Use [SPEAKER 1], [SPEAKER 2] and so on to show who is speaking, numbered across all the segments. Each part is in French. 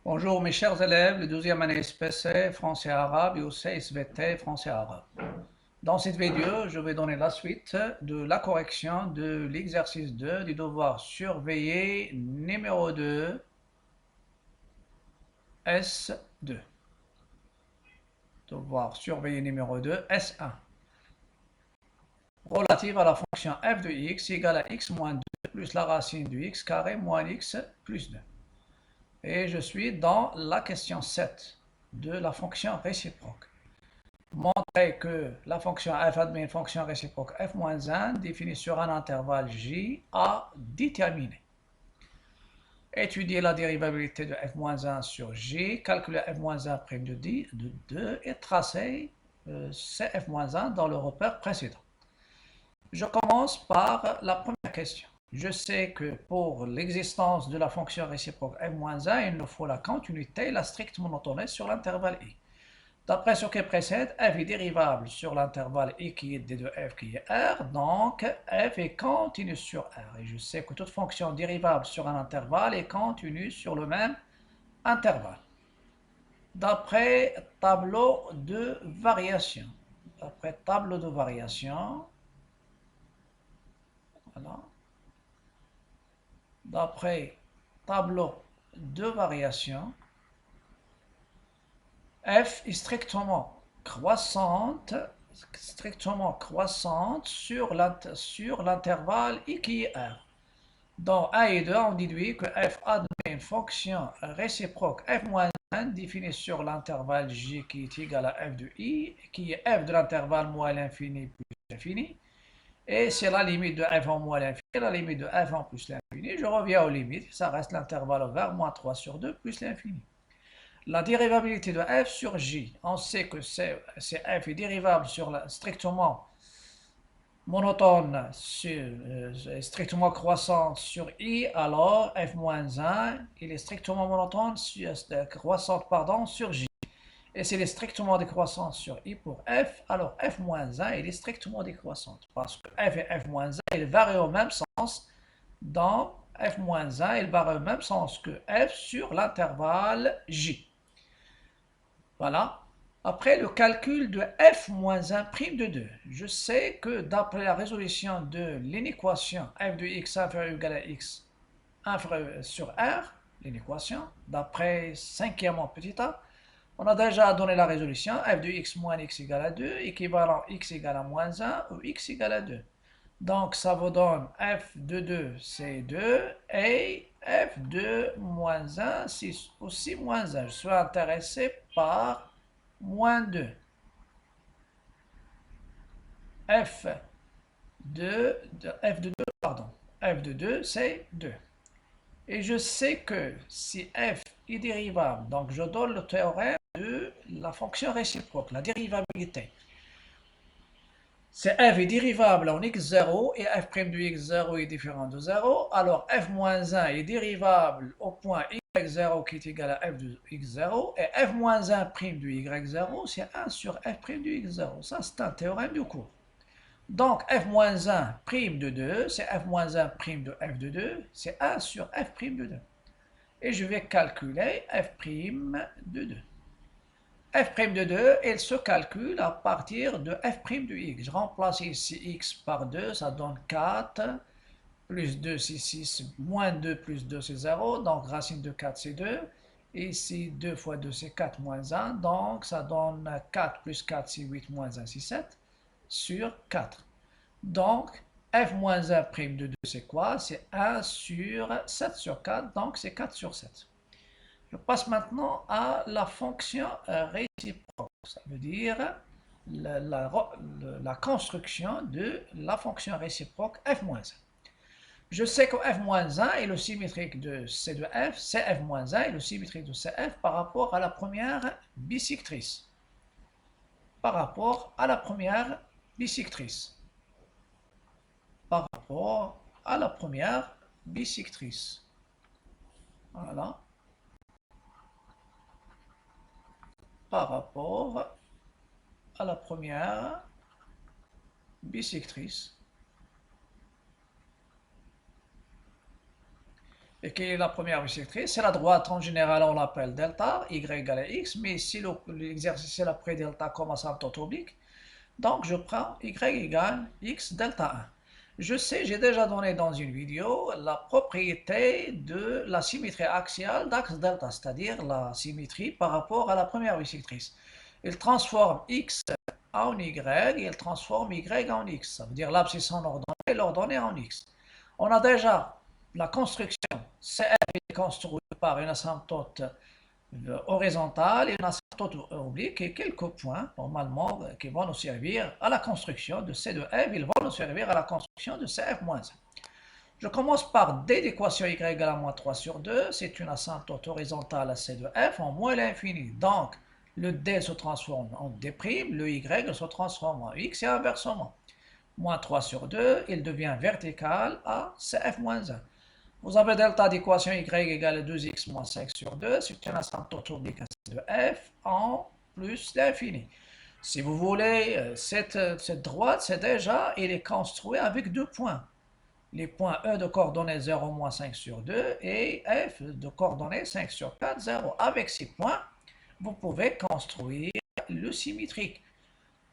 [SPEAKER 1] Bonjour mes chers élèves de 12e année SPC, français arabe et aussi SVT, français arabe. Dans cette vidéo, je vais donner la suite de la correction de l'exercice 2 du devoir surveillé numéro 2, S2. Devoir surveillé numéro 2, S1. Relative à la fonction f de x égale à x moins 2 plus la racine de x carré moins x plus 2. Et je suis dans la question 7 de la fonction réciproque. Montrer que la fonction f admet une fonction réciproque f-1 définie sur un intervalle j à déterminer. Étudier la dérivabilité de f-1 sur j, calculer f-1' de 2 et tracer cf-1 dans le repère précédent. Je commence par la première question. Je sais que pour l'existence de la fonction réciproque f-1, il nous faut la continuité et la stricte monotonie sur l'intervalle i. D'après ce qui précède, f est dérivable sur l'intervalle i qui est d de f qui est r, donc f est continu sur r. Et je sais que toute fonction dérivable sur un intervalle est continue sur le même intervalle. D'après tableau de variation. D'après tableau de variation, voilà. D'après tableau de variation, f est strictement croissante sur l'intervalle i qui est r. Dans 1 et 2, on déduit que f admet une fonction réciproque f-1 définie sur l'intervalle j qui est égal à f de i, qui est f de l'intervalle moins l'infini plus l'infini, et c'est la limite de f en moins l'infini et la limite de f en plus l'infini. Je reviens aux limites, ça reste l'intervalle ouvert moins 3 sur 2 plus l'infini. La dérivabilité de f sur j, on sait que f est dérivable sur strictement monotone, strictement croissante sur i, alors f-1, il est strictement monotone, croissante sur j. Et s'il est strictement décroissant sur i pour f, alors f-1, il est strictement décroissante. Parce que f et f-1, ils varient au même sens. Dans f-1, ils varient au même sens que f sur l'intervalle j. Voilà. Après le calcul de f-1' de 2, je sais que d'après la résolution de l'inéquation f de x inférieur ou égal à x inférieur sur r, l'inéquation, d'après cinquièmement petit a, on a déjà donné la résolution f de x moins x égale à 2, équivalent x égale à moins 1 ou x égale à 2. Donc ça vous donne f de 2 c'est 2 et f de moins 1 c'est aussi moins 1. Je suis intéressé par moins 2. F f de 2, pardon. F de 2 c'est 2. Et je sais que si f est dérivable, donc je donne le théorème de la fonction réciproque, la dérivabilité. Si f est dérivable en x0 et f' de x0 est différent de 0, alors f-1 est dérivable au point y0 qui est égal à f de x0 et f-1' de y0 c'est 1 sur f' de x0. Ça c'est un théorème du cours. Donc f-1' de 2 c'est f-1' de f de 2 c'est 1 sur f' de 2. Et je vais calculer f' de 2. f' de 2, il se calcule à partir de f' de x. Je remplace ici x par 2, ça donne 4, plus 2 c'est 6, moins 2 plus 2 c'est 0, donc racine de 4 c'est 2. Ici 2 fois 2 c'est 4 moins 1, donc ça donne 4 plus 4 c'est 8 moins 1 c'est 7, sur 4. Donc f-1' de 2 c'est quoi? C'est 1 sur 7 sur 4, donc c'est 4 sur 7. Je passe maintenant à la fonction réciproque. Ça veut dire la construction de la fonction réciproque f-1. Je sais que f-1 est le symétrique de c de f, cf-1 est le symétrique de cf par rapport à la première bisectrice. Par rapport à la première bisectrice. Par rapport à la première bisectrice. Voilà. Par rapport à la première bisectrice. Et qui est la première bisectrice? C'est la droite, en général on l'appelle delta, y égale à x, mais si l'exercice est après delta comme asymptote oblique, donc je prends y égale x delta 1. Je sais, j'ai déjà donné dans une vidéo la propriété de la symétrie axiale d'axe delta, c'est-à-dire la symétrie par rapport à la première bisectrice. Il transforme x en y et il transforme y en x. Ça veut dire l'abscisse en ordonnée et l'ordonnée en x. On a déjà la construction. CF est construite par une asymptote horizontale et une asymptote oblique et quelques points, normalement, qui vont nous servir à la construction de C de F. Ils vont nous servir à la construction de CF-1. Je commence par D d'équation y égale à moins 3 sur 2. C'est une asymptote horizontale à C de F en moins l'infini. Donc, le D se transforme en D', le Y se transforme en X et inversement. Moins 3 sur 2, il devient vertical à CF-1. Vous avez delta d'équation y égale à 2x moins 5 sur 2. C'est une asymptote oblique à C de F en plus l'infini. Si vous voulez, cette droite, c'est déjà, il est construit avec deux points. Les points E de coordonnées 0, moins 5 sur 2 et F de coordonnées 5 sur 4, 0. Avec ces points, vous pouvez construire le symétrique.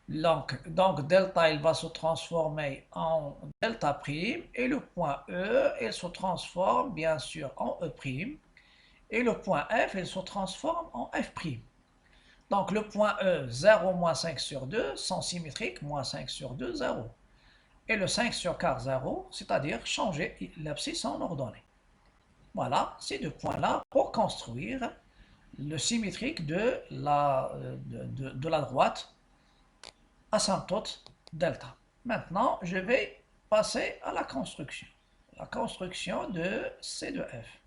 [SPEAKER 1] Donc, delta, il va se transformer en delta prime et le point E, il se transforme bien sûr en E prime et le point F, il se transforme en F prime. Donc, le point E, 0, moins 5 sur 2, sont symétriques, moins 5 sur 2, 0. Et le 5 sur 4, 0, c'est-à-dire changer l'abscisse en ordonnée. Voilà, ces deux points-là pour construire le symétrique de la droite asymptote delta. Maintenant, je vais passer à la construction. La construction de C de F.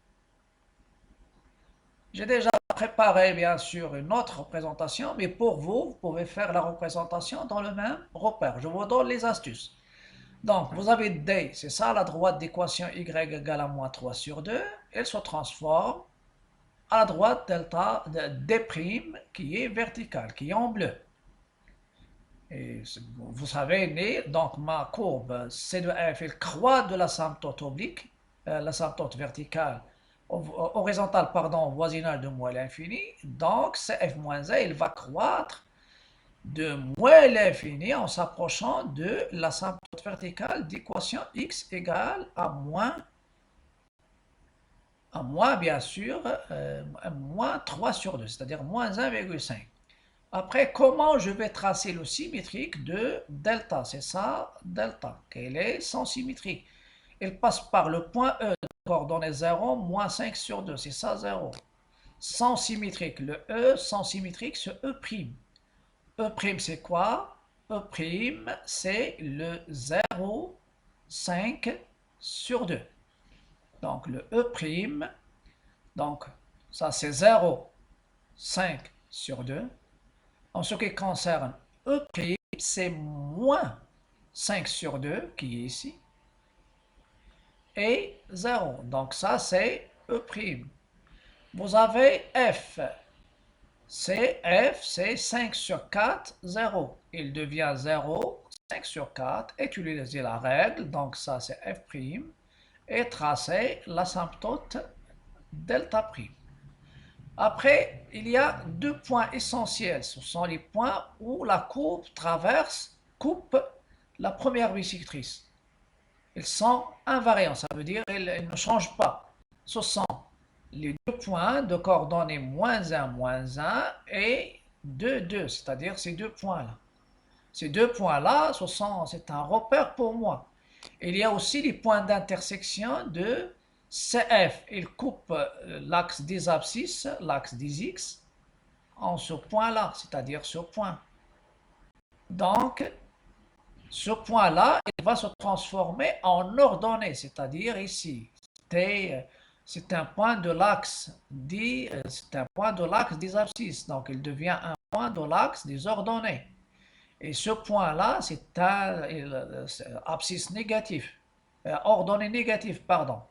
[SPEAKER 1] J'ai déjà préparé, bien sûr, une autre représentation, mais pour vous, vous pouvez faire la représentation dans le même repère. Je vous donne les astuces. Donc, vous avez D, c'est ça la droite d'équation y égale à moins 3 sur 2. Elle se transforme à la droite delta de D' qui est verticale, qui est en bleu. Et vous savez, donc ma courbe C de F, elle croît de l'asymptote oblique, l'asymptote verticale, horizontale, pardon, voisinage de moins l'infini. Donc, CF-1, il va croître de moins l'infini en s'approchant de l'asymptote verticale d'équation x égale à moins bien sûr, moins 3 sur 2, c'est-à-dire moins 1,5. Après, comment je vais tracer le symétrique de delta? C'est ça, delta. Quel est son symétrique? Il passe par le point E de coordonnées 0, moins 5 sur 2. C'est ça, 0. Son symétrique, le E, son symétrique, c'est E'. E', c'est quoi? E', c'est le 0, 5 sur 2. Donc, le E', donc, ça c'est 0, 5 sur 2. En ce qui concerne E', c'est moins 5 sur 2 qui est ici. Et 0. Donc ça c'est E'. Vous avez F. F, c'est 5 sur 4, 0. Il devient 0, 5 sur 4. Utilisez la règle. Donc ça c'est F'. Et tracez l'asymptote delta'. Après, il y a deux points essentiels. Ce sont les points où la courbe coupe la première bisectrice. Ils sont invariants, ça veut dire qu'ils ne changent pas. Ce sont les deux points de coordonnées moins 1 et 2, 2, c'est-à-dire ces deux points-là. Ces deux points-là, c'est un repère pour moi. Il y a aussi les points d'intersection de CF, il coupe l'axe des abscisses, l'axe des X, en ce point-là, c'est-à-dire ce point. Donc, ce point-là, il va se transformer en ordonnée, c'est-à-dire ici. C'est un point de l'axe des abscisses, donc il devient un point de l'axe des ordonnées. Et ce point-là, c'est un abscisse négatif, ordonnée négative, pardon.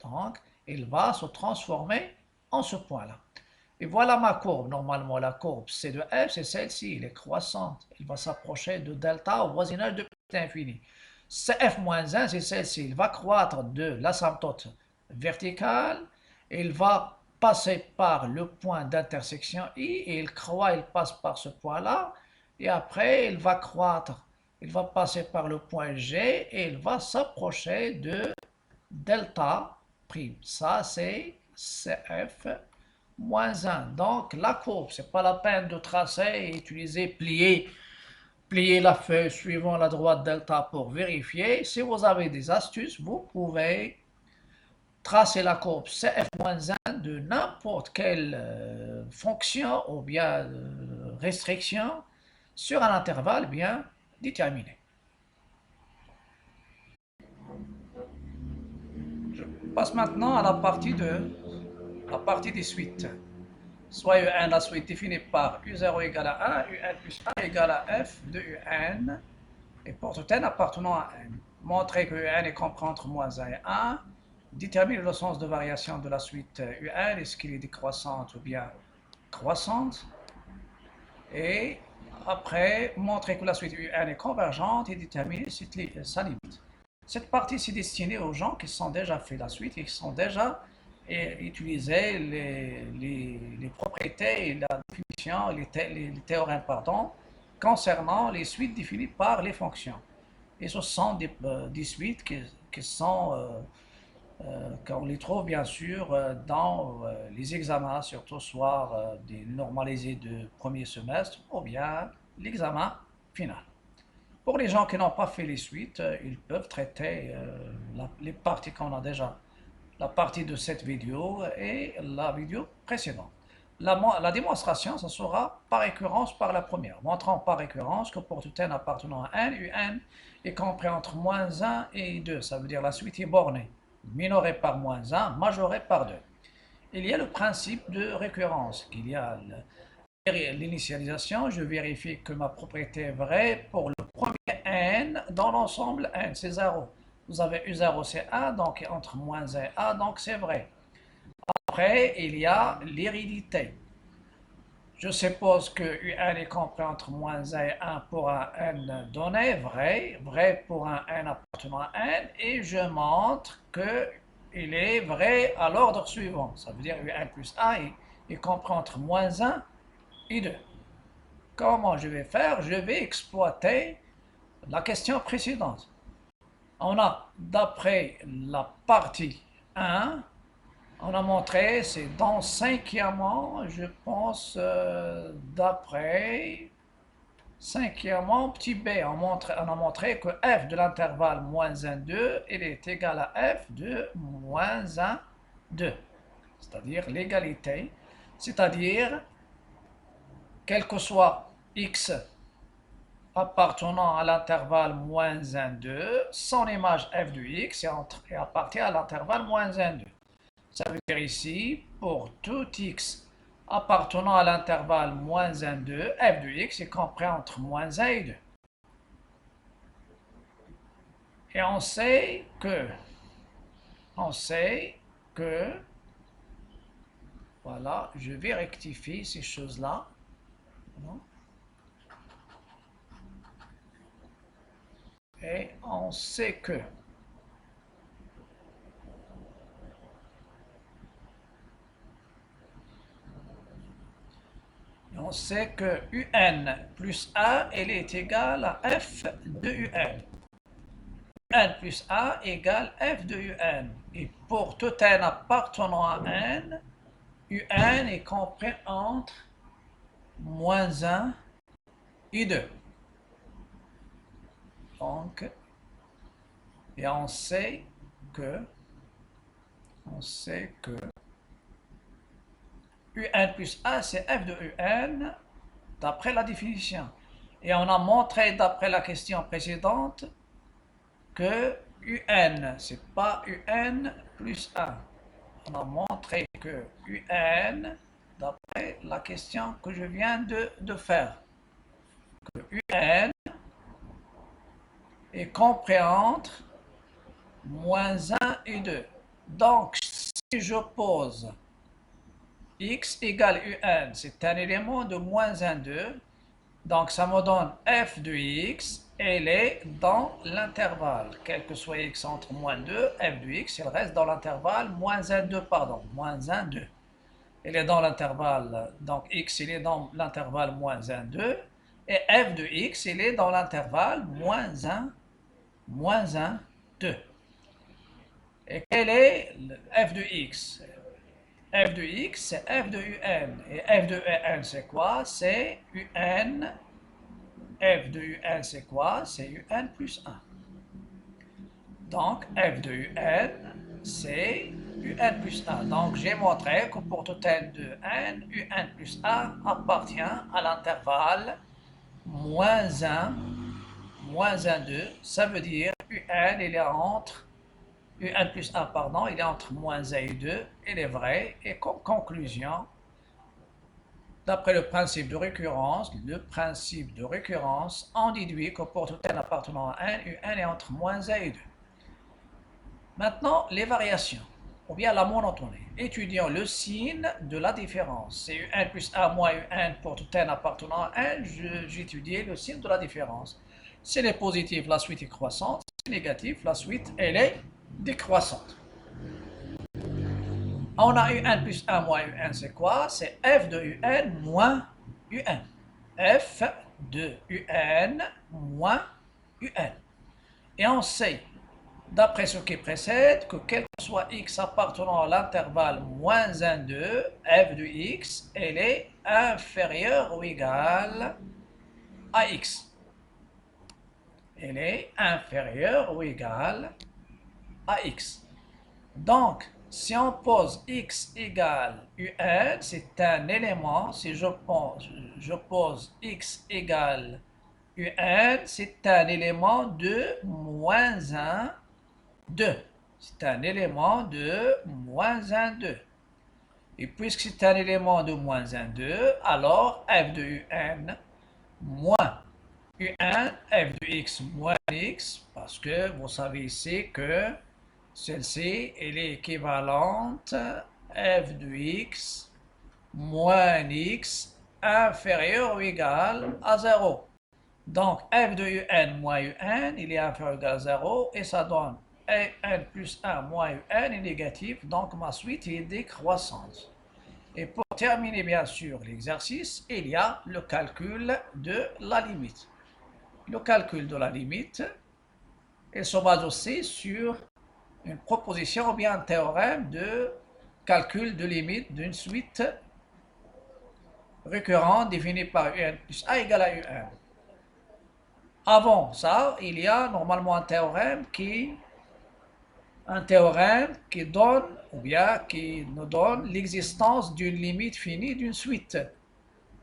[SPEAKER 1] Donc, il va se transformer en ce point-là. Et voilà ma courbe. Normalement, la courbe C de F, c'est celle-ci. Elle est croissante. Il va s'approcher de delta au voisinage de l'infini. CF-1, c'est celle-ci. Il va croître de l'asymptote verticale, il va passer par le point d'intersection I et il passe par ce point-là et après il va croître. Il va passer par le point G et il va s'approcher de delta prime. Ça, c'est CF moins 1. Donc, la courbe, c'est pas la peine de tracer et utiliser plier la feuille suivant la droite delta pour vérifier. Si vous avez des astuces, vous pouvez tracer la courbe CF-1 de n'importe quelle fonction ou bien restriction sur un intervalle bien déterminé. Je passe maintenant à la partie des suites. Soit UN, la suite définie par U0 égale à 1, UN plus 1 égale à F de UN, et pour tout n appartenant à n. Montrer que UN est compris entre moins 1 et 1. Déterminer le sens de variation de la suite UN, est-ce qu'il est décroissante ou bien croissante. Et après, montrer que la suite UN est convergente et déterminer sa limite. Cette partie est destinée aux gens qui sont déjà fait la suite et qui sont déjà utilisé les propriétés et la définition, les théorèmes, pardon, concernant les suites définies par les fonctions. Et ce sont des suites qui sont, qu'on les trouve bien sûr dans les examens, surtout soit des normalisés de premier semestre ou bien l'examen final. Pour les gens qui n'ont pas fait les suites, ils peuvent traiter les parties qu'on a déjà, la partie de cette vidéo et la vidéo précédente. La démonstration, ça sera par récurrence par la première, montrant par récurrence que pour tout n appartenant à n, un est compris entre moins 1 et 2, ça veut dire la suite est bornée, minorée par moins 1, majorée par 2. Il y a le principe de récurrence, qu'il y a l'initialisation, je vérifie que ma propriété est vraie pour le premier n dans l'ensemble n, c'est 0. Vous avez U0, c'est 1, donc entre moins 1 et 1, donc c'est vrai. Après, il y a l'hérédité. Je suppose que UN est compris entre moins 1 et 1 pour un n donné, vrai pour un n appartenant à n, et je montre qu'il est vrai à l'ordre suivant. Ça veut dire UN plus 1 est compris entre moins 1 et 2. Comment je vais faire? Je vais exploiter la question précédente. On a, d'après la partie 1, on a montré, c'est dans cinquièmement, je pense, d'après cinquièmement, petit b, on a montré que f de l'intervalle moins 1, 2, il est égal à f de moins 1, 2. C'est-à-dire l'égalité, c'est-à-dire, quel que soit x appartenant à l'intervalle moins 1, 2, son image f de x appartient à l'intervalle moins 1, 2. Ça veut dire ici, pour tout x appartenant à l'intervalle moins 1, 2, f de x est compris entre moins 1 et 2. Et on sait que, voilà, je vais rectifier ces choses-là. Et on sait que UN plus 1, elle est égale à f de UN. UN plus 1 égale f de UN. Et pour tout n appartenant à n, UN est compris entre moins 1 et 2. Donc, et on sait que UN plus 1, c'est f de UN d'après la définition. Et on a montré d'après la question précédente que UN, c'est pas UN plus 1. On a montré que UN, d'après la question que je viens de faire, que UN est compris entre moins 1 et 2. Donc, si je pose x égale UN, c'est un élément de moins 1, 2. Donc, ça me donne f de x elle est dans l'intervalle. Quel que soit x entre moins 2, f de x, elle reste dans l'intervalle moins 1, 2, pardon, moins 1, 2. Elle est dans l'intervalle, donc x, il est dans l'intervalle moins 1, 2, et f de x, il est dans l'intervalle moins 1, 2. Et quel est f de x? F de x, c'est f de un. Et f de un, c'est quoi? C'est un. F de un, c'est quoi? C'est un plus 1. Donc, f de un, c'est un plus 1. Donc, j'ai montré que pour tout n de n, un plus 1 appartient à l'intervalle moins 1, moins 1, 2. Ça veut dire un, il est entre un plus 1, pardon, il est entre moins 1 et 2. Il est vrai. Et comme conclusion, d'après le principe de récurrence, on déduit que pour tout n appartenant à 1, un est entre moins 1 et 2. Maintenant, les variations, ou bien la monotonie. Étudions le signe de la différence. C'est un plus 1 moins un pour tout n appartenant à 1, j'étudie le signe de la différence. Si elle est positive, la suite est croissante. Si elle est négative, la suite, elle est décroissante. On a un plus 1 moins un, c'est quoi? C'est f de un moins un. F de un moins un. Et on sait, d'après ce qui précède, que quel que soit x appartenant à l'intervalle moins 1, 2, f de x, elle est inférieure ou égale à x. Elle est inférieure ou égale à x. Donc, si on pose x égale un, c'est un élément. Si je pose x égale un, c'est un élément de moins 1, 2. C'est un élément de moins 1, 2. Et puisque c'est un élément de moins 1, 2, alors f de un moins un, f de x moins x, parce que vous savez ici que celle-ci, elle est équivalente f de x moins x inférieur ou égal à 0. Donc, f de un moins un, il est inférieur ou égal à 0, et ça donne un plus 1 moins un est négatif, donc ma suite est décroissante. Et pour terminer bien sûr l'exercice, il y a le calcul de la limite. Le calcul de la limite, il se base aussi sur une proposition ou bien un théorème de calcul de limite d'une suite récurrente définie par un plus a égale à un. Avant ça, il y a normalement un théorème qui donne ou bien qui nous donne l'existence d'une limite finie d'une suite.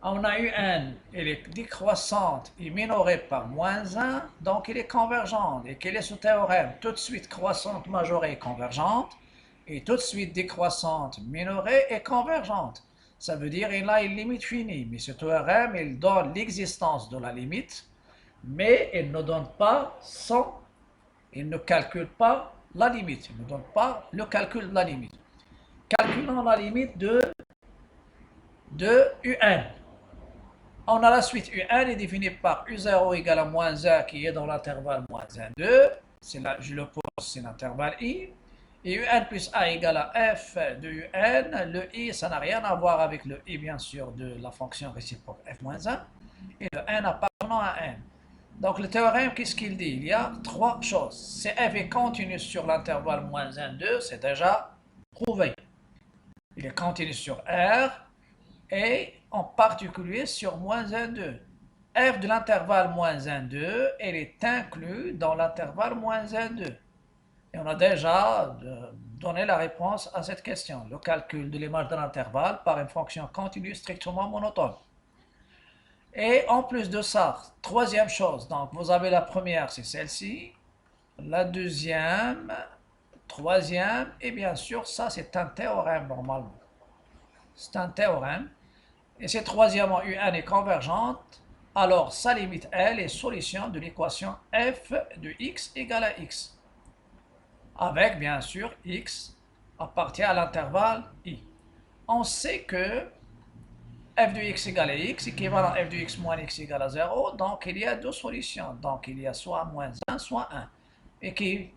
[SPEAKER 1] On a un, elle est décroissante et minorée par moins 1, donc elle est convergente. Et quel est ce théorème? Toute suite croissante majorée est convergente, et toute suite décroissante minorée est convergente. Ça veut dire qu'il a une limite finie, mais ce théorème, il donne l'existence de la limite, mais il ne donne pas il ne calcule pas la limite, il ne donne pas le calcul de la limite. Calculons la limite de un. On a la suite U1 est définie par U0 égale à moins 1 qui est dans l'intervalle moins 1, 2. Là, je le pose, c'est l'intervalle I. Et U1 plus A égale à F de UN. Le I, ça n'a rien à voir avec le I, bien sûr, de la fonction réciproque F moins 1. Et le N appartenant à N. Donc le théorème, qu'est-ce qu'il dit? Il y a trois choses. Si F est continu sur l'intervalle moins 1, 2, c'est déjà prouvé. Il est continu sur R. Et en particulier sur moins 1, 2. F de l'intervalle moins 1, 2, elle est inclue dans l'intervalle moins 1, 2. Et on a déjà donné la réponse à cette question, le calcul de l'image de l'intervalle par une fonction continue strictement monotone. Et en plus de ça, troisième chose, donc vous avez la première, c'est celle-ci, la deuxième, troisième, et bien sûr, ça c'est un théorème normalement. C'est un théorème. Et si troisièmement U1 est convergente, alors sa limite, elle, est solution de l'équation f de x égale à x. Avec, bien sûr, x appartient à l'intervalle i. On sait que f de x égale à x, équivalent f de x moins x égale à 0, donc il y a deux solutions. Donc il y a soit moins 1, soit 1. Et quelle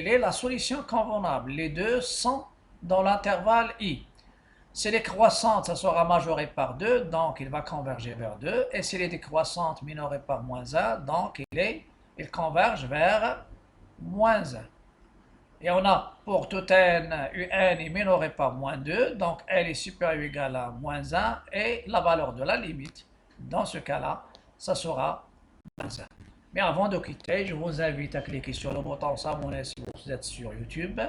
[SPEAKER 1] est la solution convenable? Les deux sont dans l'intervalle i. Si elle est croissante, ça sera majoré par 2, donc il va converger vers 2. Et si elle est décroissante, minorée par moins 1, donc il converge vers moins 1. Et on a pour tout n, un est minoré par moins 2, donc L est supérieur ou égal à moins 1, et la valeur de la limite, dans ce cas-là, ça sera moins 1. Mais avant de quitter, je vous invite à cliquer sur le bouton s'abonner si vous êtes sur YouTube,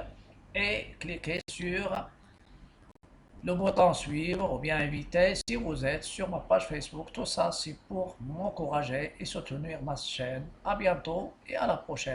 [SPEAKER 1] et cliquer sur le bouton suivre ou bien inviter si vous êtes sur ma page Facebook. Tout ça, c'est pour m'encourager et soutenir ma chaîne. À bientôt et à la prochaine.